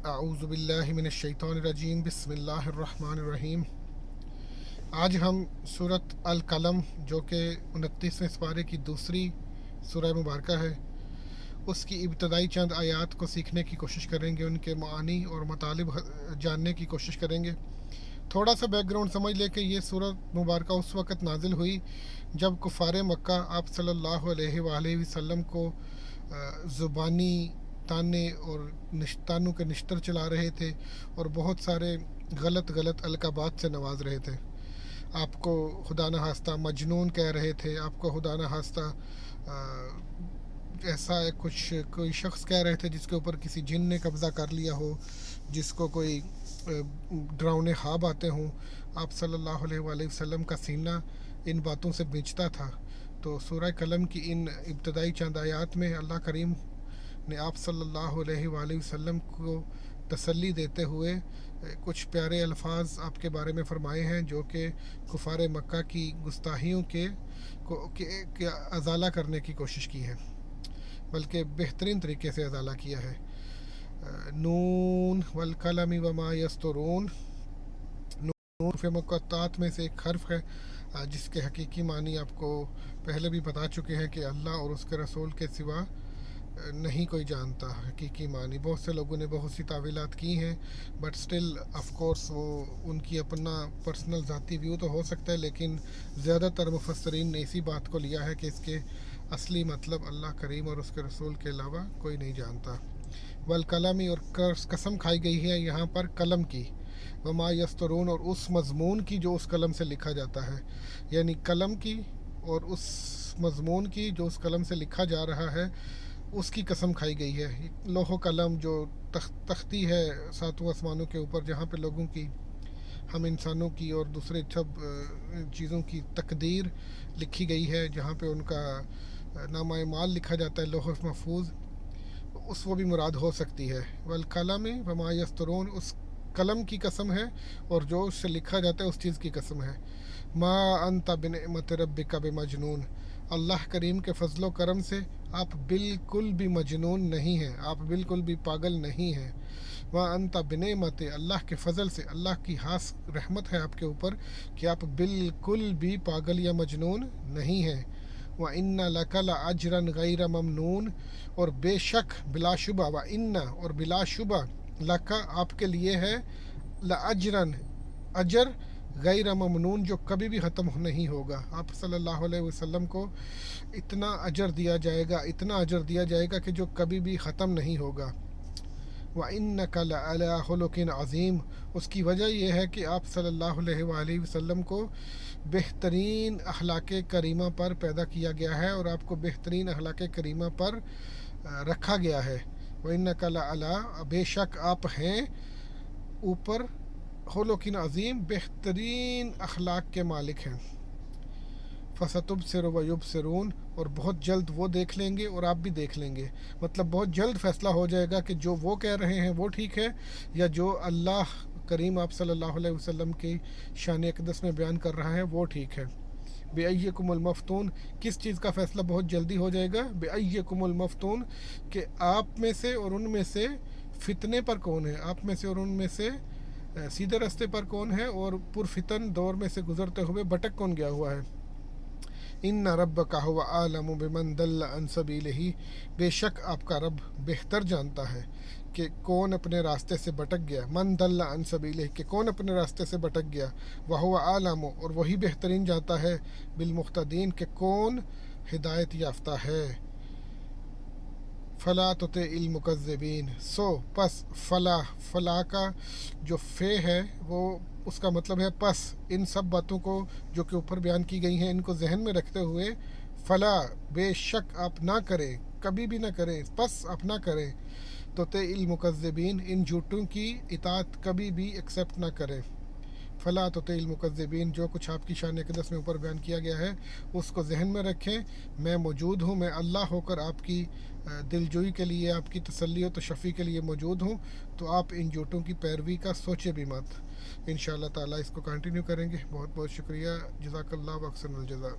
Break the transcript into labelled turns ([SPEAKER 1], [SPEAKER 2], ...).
[SPEAKER 1] اعوذ باللہ من الشیطان الرجیم بسم اللہ الرحمن الرحیم۔ آج ہم سورۃ القلم جو کہ 29ویں سپارے کی دوسری سورہ مبارکہ ہے، اس کی ابتدائی چند آیات کو سیکھنے کی کوشش کریں گے، ان کے معانی اور مطالب جاننے کی کوشش کریں گے۔ تھوڑا سا بیک گراؤنڈ سمجھ لے کہ یہ سورۃ مبارکہ اس وقت نازل ہوئی جب کفار مکہ آپ صلی اللہ علیہ وآلہ وسلم کو زبانی تانے اور تانوں کے نشتر چلا رہے تھے اور بہت سارے غلط القابات سے نواز رہے تھے۔ آپ کو خدا نخواستہ مجنون کہہ رہے تھے، آپ کو خدا نخواستہ ایسا کوئی شخص کہہ رہے تھے جس کے اوپر کسی جن نے قبضہ کر لیا ہو، جس کو کوئی ڈراؤنے خواب آتے ہوں۔ آپ صلی اللہ علیہ وآلہ وسلم کا سینہ ان باتوں سے بینچتا تھا۔ تو سورہ قلم کی ان ابتدائی چند آیات میں اللہ کریم نے آپ صلی اللہ علیہ وآلہ وسلم کو تسلی دیتے ہوئے کچھ پیارے الفاظ آپ کے بارے میں فرمائے ہیں، جو کہ کفار مکہ کی گستاخیوں کے ازالہ کرنے کی کوشش کی ہے، بلکہ بہترین طریقے سے ازالہ کیا ہے۔ نون والقلم وما یسطرون، نون حروف مقطعات میں سے ایک حرف ہے جس کے حقیقی معنی آپ کو پہلے بھی بتا چکے ہیں کہ اللہ اور اس کے رسول کے سوا نہیں کوئی جانتا حقیقی معنی۔ بہت سے لوگوں نے بہت سی تعویلات کی ہیں، بٹ سٹل آف کورس وہ ان کی اپنا پرسنل ذاتی ویو تو ہو سکتا ہے، لیکن زیادہ تر مفسرین نے اسی بات کو لیا ہے کہ اس کے اصلی مطلب اللہ کریم اور اس کے رسول کے علاوہ کوئی نہیں جانتا۔ والقلمی، اور قسم کھائی گئی ہے یہاں پر قلم کی، وما یسطرون، اور اس مضمون کی جو اس قلم سے لکھا جاتا ہے، یعنی قلم کی اور اس مضمون کی جو اس قلم سے لکھا جا رہا ہے اس کی قسم کھائی گئی ہے۔ لوح و قلم جو تختی ہے ساتوں آسمانوں کے اوپر، جہاں پہ لوگوں کی، ہم انسانوں کی اور دوسرے سب چیزوں کی تقدیر لکھی گئی ہے، جہاں پہ ان کا نامہ اعمال لکھا جاتا ہے، لوح محفوظ، اس وہ بھی مراد ہو سکتی ہے۔ والقلم وما یسطرون، اس قلم کی قسم ہے اور جو اس سے لکھا جاتا ہے اس چیز کی قسم ہے۔ ما انت بنعمت ربک بمجنون، اللہ کریم کے فضل و کرم سے آپ بالکل بھی مجنون نہیں ہیں، آپ بالکل بھی پاگل نہیں ہیں۔ ما انت بنعمت، اللہ کے فضل سے، اللہ کی خاص رحمت ہے آپ کے اوپر کہ آپ بالکل بھی پاگل یا مجنون نہیں ہیں۔ وَإِنَّ لَكَ لَأَجْرًا غَيْرَ مَمْنُونَ، اور بے شک بلا شبہ، وَإِنَّ، اور بلا شبہ، لَكَ آپ کے لیے ہے، لَأَجْرًا اجر، غیر ممنون جو کبھی بھی ختم نہیں ہوگا۔ آپ صلی اللہ علیہ وسلم کو اتنا اجر دیا جائے گا، اتنا اجر دیا جائے گا کہ جو کبھی بھی ختم نہیں ہوگا۔ وَإِنَّكَ لَعَلَىٰ خُلُقٍ عَظِيمٍ، اس کی وجہ یہ ہے کہ آپ صلی اللہ علیہ وآلہ وسلم کو بہترین اخلاق کریمہ پر پیدا کیا گیا ہے اور آپ کو بہترین اخلاق کریمہ پر رکھا گیا ہے۔ وَإِنَّكَ لَعَلَىٰ، بے شک آپ ہیں اوپر، خلق عظیم، بہترین اخلاق کے مالک ہیں۔ فَسَتُبْصِرُ وَيُبْصِرُونَ، اور بہت جلد وہ دیکھ لیں گے اور آپ بھی دیکھ لیں گے، مطلب بہت جلد فیصلہ ہو جائے گا کہ جو وہ کہہ رہے ہیں وہ ٹھیک ہے یا جو اللہ کریم آپ صلی اللہ علیہ وسلم کی شان اقدس میں بیان کر رہا ہے وہ ٹھیک ہے۔ بِأَيِّكُمُ الْمَفْتُونُ، کس چیز کا فیصلہ بہت جلدی ہو جائے گا؟ بِأَيِّكُمُ الْمَفْتُونُ، کہ آپ میں سے اور ان میں سے فتنے پر کون ہے، آپ میں سے اور ان میں سے سیدھے راستے پر کون ہے اور پرفتن دور میں سے گزرتے ہوئے بھٹک کون گیا ہوا ہے۔ ان ربک هو اعلم بمن ضل عن سبیلہ، بے شک آپ کا رب بہتر جانتا ہے کہ کون اپنے راستے سے بھٹک گیا، من ضل عن سبیلہ، کہ کون اپنے راستے سے بھٹک گیا، وہو اعلم، اور وہی بہترین جانتا ہے، بالمہتدین، کہ کون ہدایت یافتہ ہے۔ فلا تطع المکذبین، سو پس، فلا کا جو فے ہے وہ اس کا مطلب ہے پس، ان سب باتوں کو جو کہ اوپر بیان کی گئی ہیں ان کو ذہن میں رکھتے ہوئے، فلا، بے شک آپ نہ کریں، کبھی بھی نہ کریں، پس آپ نہ کریں، تطع المکذبین، ان جھوٹوں کی اطاعت کبھی بھی ایکسیپٹ نہ کریں۔ فلا تطع المکذبین، جو کچھ آپ کی شان اقدس میں اوپر بیان کیا گیا ہے اس کو ذہن میں رکھیں، میں موجود ہوں، میں اللہ ہو کر آپ کی دلجوئی کے لیے، آپ کی تسلی و تشفی کے لیے موجود ہوں، تو آپ ان جھوٹوں کی پیروی کا سوچے بھی مت۔ انشاءاللہ تعالیٰ اس کو کنٹینیو کریں گے۔ بہت بہت شکریہ، جزاک اللہ و احسن الجزاء۔